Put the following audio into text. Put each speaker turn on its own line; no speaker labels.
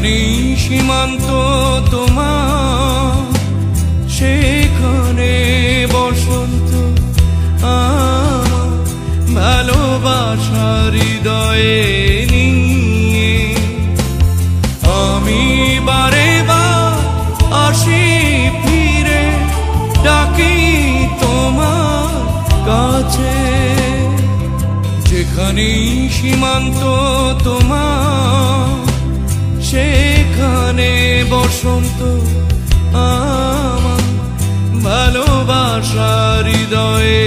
যেখানেই সীমান্ত তোমার সেখানে বসন্ত আমার ভালোবাসার হৃদয়ে নিয়ে আমি বারে বার আসি ফিরে ডাকি তোমার কাছে যেখানেই সীমান্ত তোমার সেখানে বসন্ত আমার ভালোবাসার হৃদয়ে